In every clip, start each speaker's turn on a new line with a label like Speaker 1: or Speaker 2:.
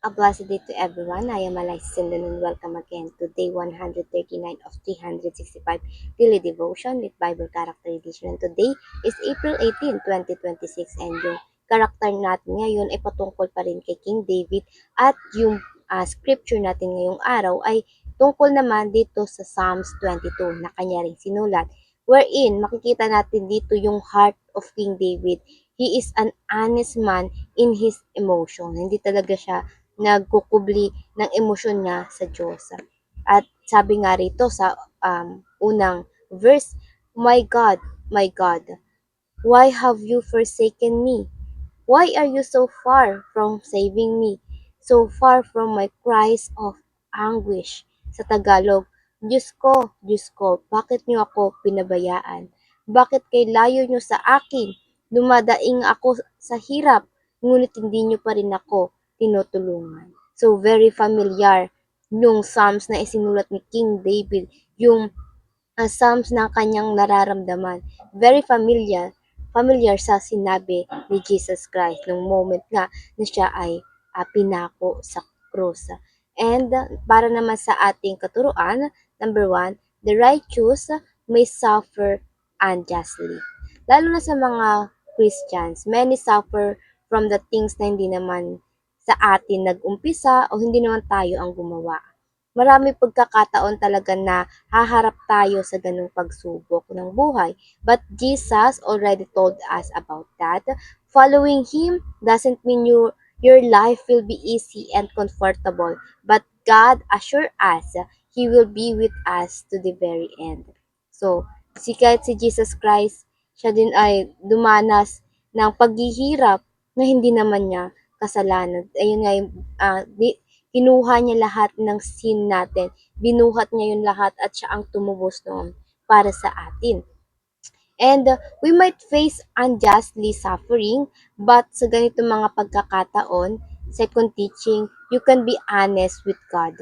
Speaker 1: A blessed day to everyone. I am Alexis and welcome again to day 139 of 365 Daily Devotion with Bible Character Edition. And today is April 18, 2026 and yung character natin ngayon ay patungkol pa rin kay King David at yung scripture natin ngayong araw ay tungkol naman dito sa Psalms 22 na kanya rin sinulat wherein makikita natin dito yung heart of King David. He is an honest man in his emotion. Hindi talaga siya nagkukubli ng emosyon niya sa Diyos. At sabi nga rito sa unang verse, my God, why have you forsaken me? Why are you so far from saving me? So far from my cries of anguish. Sa Tagalog, Diyos ko, bakit niyo ako pinabayaan? Bakit kay layo niyo sa akin? Dumadaing ako sa hirap, ngunit hindi niyo pa rin ako tinutulungan. So very familiar yung Psalms na isinulat ni King David, yung Psalms ng kanyang nararamdaman. Very familiar sa sinabi ni Jesus Christ nung moment nga na siya ay pinako sa krus. And para naman sa ating katuruan, number 1, the righteous may suffer unjustly. Lalo na sa mga Christians, many suffer from the things na hindi naman sa atin nag-umpisa o hindi naman tayo ang gumawa. Marami pagkakataon talaga na haharap tayo sa ganung pagsubok ng buhay. But Jesus already told us about that. Following Him doesn't mean your life will be easy and comfortable. But God assure us He will be with us to the very end. So, kahit si Jesus Christ, siya din ay dumanas ng paghihirap na hindi naman niya kasalanan. Ayun nga yung, kinuha niya lahat ng sin natin. Binuhat niya yun lahat at siya ang tumubos noon para sa atin. And we might face unjustly suffering, but sa ganito mga pagkakataon, second teaching, you can be honest with God.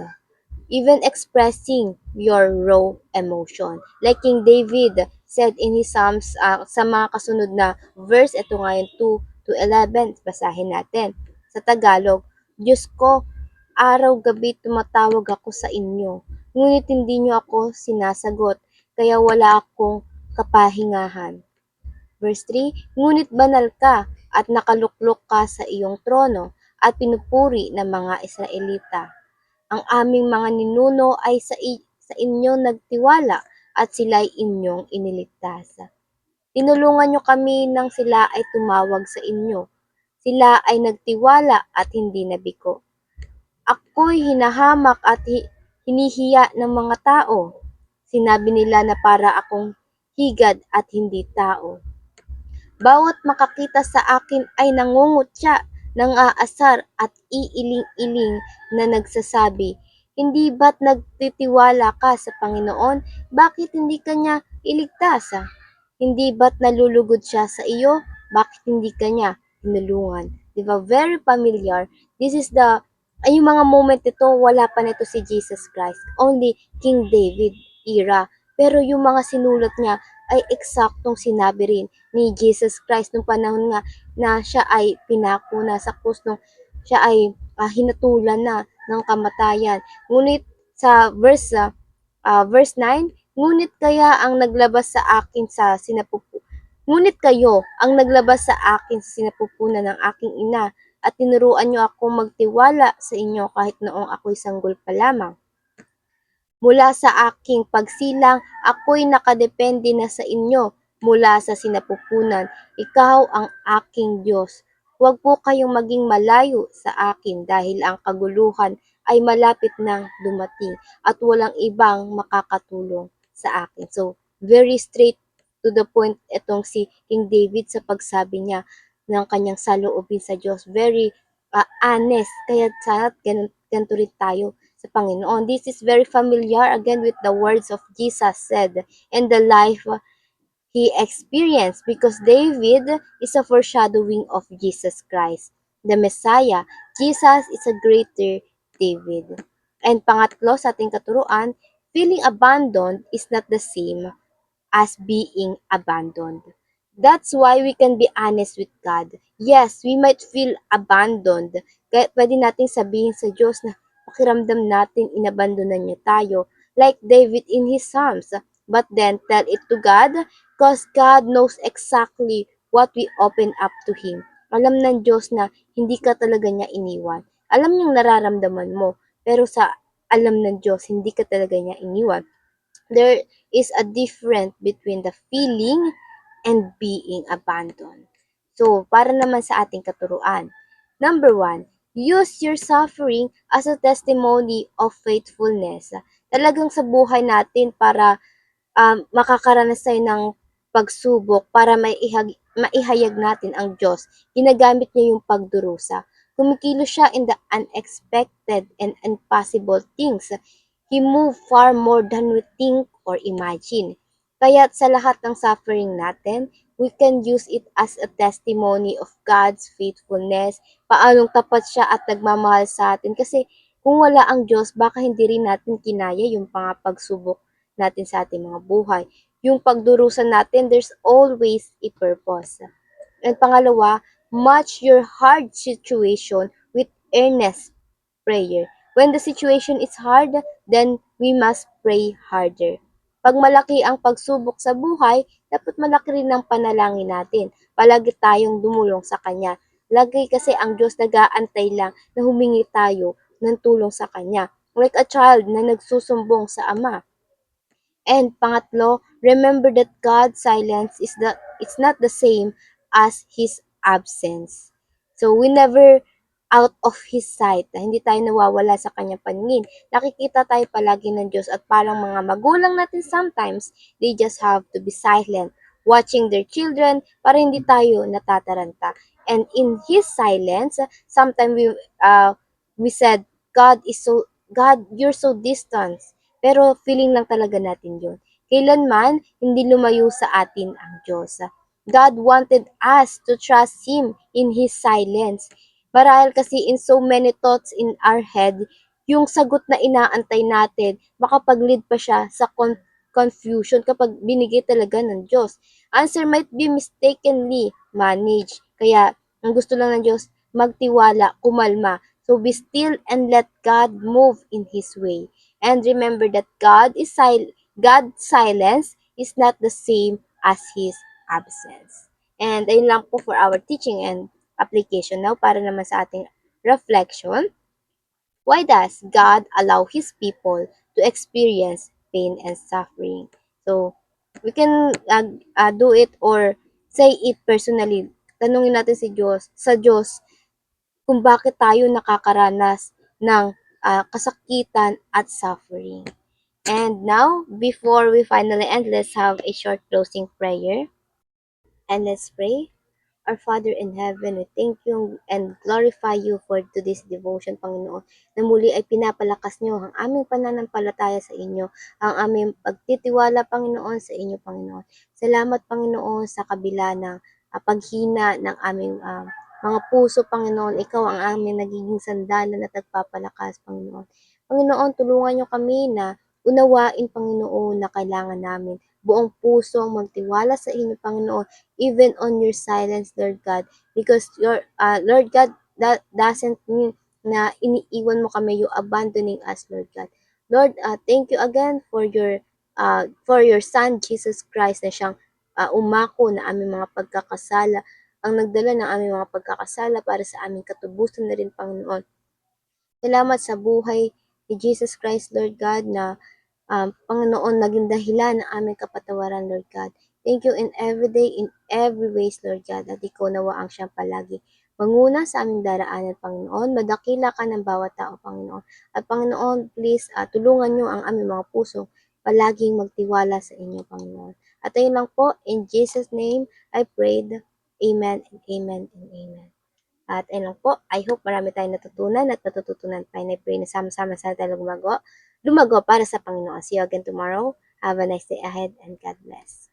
Speaker 1: Even expressing your raw emotion. Like King David said in his Psalms, sa mga kasunod na verse, ito nga yung 2 to 11, basahin natin. Sa Tagalog, Diyos ko, araw-gabi tumatawag ako sa inyo, ngunit hindi niyo ako sinasagot, kaya wala akong kapahingahan. Verse 3, ngunit banal ka at nakaluklok ka sa iyong trono at pinupuri ng mga Israelita. Ang aming mga ninuno ay sa inyo nagtiwala at sila'y inyong iniligtas. Tinulungan niyo kami nang sila ay tumawag sa inyo. Sila ay nagtiwala at hindi nabigo. Ako'y hinahamak at hinihiya ng mga tao. Sinabi nila na para akong higad at hindi tao. Bawat makakita sa akin ay nangungutya, nang-aasar at iiling-iling na nagsasabi, hindi ba't nagtitiwala ka sa Panginoon? Bakit hindi ka niya iligtas? Hindi ba't nalulugod siya sa iyo? Bakit hindi ka niya tinulungan? Diba? Very familiar. This is yung mga moment ito, wala pa nito si Jesus Christ. Only King David era. Pero yung mga sinulat niya ay eksaktong sinabi rin ni Jesus Christ nung panahon nga na siya ay pinako na sa krus, nung siya ay hinatulan na ng kamatayan. Ngunit sa verse 9, ngunit kaya ang naglabas sa akin sa sinapupu ngunit kayo ang naglabas sa akin sa sinapupunan ng aking ina at tinuruan niyo ako magtiwala sa inyo kahit noong ako'y sanggol pa lamang. Mula sa aking pagsilang, ako'y nakadepende na sa inyo mula sa sinapupunan. Ikaw ang aking Diyos. Huwag po kayong maging malayo sa akin dahil ang kaguluhan ay malapit nang dumating at walang ibang makakatulong sa akin. So, very straight to the point itong si King David sa pagsabi niya ng kanyang saloobin sa Diyos. Very honest. Kaya sana ganito rin tayo sa Panginoon. This is very familiar again with the words of Jesus said and the life he experienced because David is a foreshadowing of Jesus Christ, the Messiah. Jesus is a greater David. And pangatlo sa ating katuruan, feeling abandoned is not the same as being abandoned. That's why we can be honest with God. Yes, we might feel abandoned. Kaya pwede nating sabihin sa Diyos na pakiramdam natin inabandonan niya tayo. Like David in his Psalms. But then tell it to God because God knows exactly what we open up to Him. Alam ng Diyos na hindi ka talaga niya iniwan. Alam niyang nararamdaman mo. Pero sa alam ng Diyos, hindi ka talaga niya iniwan. There is a difference between the feeling and being abandoned. So, para naman sa ating katuruan. Number one, use your suffering as a testimony of faithfulness. Talagang sa buhay natin para makakaranas tayo ng pagsubok para maihayag natin ang Diyos. Ginagamit niya yung pagdurusa. Kumikilos siya in the unexpected and impossible things. He moved far more than we think or imagine. Kaya sa lahat ng suffering natin, we can use it as a testimony of God's faithfulness, paanong tapat siya at nagmamahal sa atin. Kasi kung wala ang Diyos, baka hindi rin natin kinaya yung mga pagsubok natin sa ating mga buhay. Yung pagdurusa natin, there's always a purpose. And pangalawa, match your hard situation with earnest prayer. When the situation is hard, then we must pray harder. Pag malaki ang pagsubok sa buhay, dapat malaki rin ang panalangin natin. Palagi tayong dumulong sa Kanya. Lagi kasi ang Diyos nag-aantay lang na humingi tayo ng tulong sa Kanya. Like a child na nagsusumbong sa Ama. And pangatlo, remember that God's silence is it's not the same as His absence. So we never out of His sight. Hindi tayo nawawala sa kanyang paningin. Nakikita tayo palagi ng Diyos at parang mga magulang natin sometimes, they just have to be silent, watching their children para hindi tayo natataranta. And in His silence, sometimes we said, God, you're so distant. Pero feeling lang talaga natin yun. Kailanman, hindi lumayo sa atin ang Diyos. God wanted us to trust Him in His silence. Marahil kasi in so many thoughts in our head, yung sagot na inaantay natin, makapag-lead pa siya sa confusion kapag binigay talaga ng Diyos. Answer might be mistakenly managed. Kaya, ang gusto lang ng Diyos, magtiwala, kumalma. So be still and let God move in His way. And remember that God's silence is not the same as His absence. And ayun lang po for our teaching and application. Now, para naman sa ating reflection, why does God allow His people to experience pain and suffering? So, we can do it or say it personally. Tanungin natin sa Diyos, kung bakit tayo nakakaranas ng kasakitan at suffering. And now, before we finally end, let's have a short closing prayer. And let's pray. Our Father in heaven, we thank you and glorify you for today's devotion, Panginoon, na muli ay pinapalakas niyo ang aming pananampalataya sa inyo, ang aming pagtitiwala, Panginoon, sa inyo, Panginoon. Salamat, Panginoon, sa kabila ng paghina ng aming mga puso, Panginoon. Ikaw ang aming nagiging sandalan at nagpapalakas, Panginoon. Panginoon, tulungan niyo kami na unawain, Panginoon, na kailangan namin buong puso ang magtiwala sa inyo, Panginoon, even on your silence, Lord God, because your Lord God, that doesn't mean na iniiwan mo kami, you abandoning us, Lord God. Lord, thank you again for your Son, Jesus Christ, na siyang umako na aming mga pagkakasala, ang nagdala ng aming mga pagkakasala para sa aming katubusan na rin, Panginoon. Salamat sa buhay ni Jesus Christ, Lord God, na Panginoon, naging dahilan ng aming kapatawaran, Lord God. Thank you in every day, in every ways, Lord God, at ikaw nawa ang siyang palagi. Manguna sa aming daraanan, Panginoon. Madakila ka ng bawat tao, Panginoon. At Panginoon, please, tulungan niyo ang aming mga puso palaging magtiwala sa inyo, Panginoon. At ayun lang po, in Jesus' name, I prayed. Amen and amen and amen. At ayun lang po, I hope marami tayong natutunan at natututunan pa. And I pray na sama-sama sa tayo lumago para sa Panginoon. See you again tomorrow. Have a nice day ahead and God bless.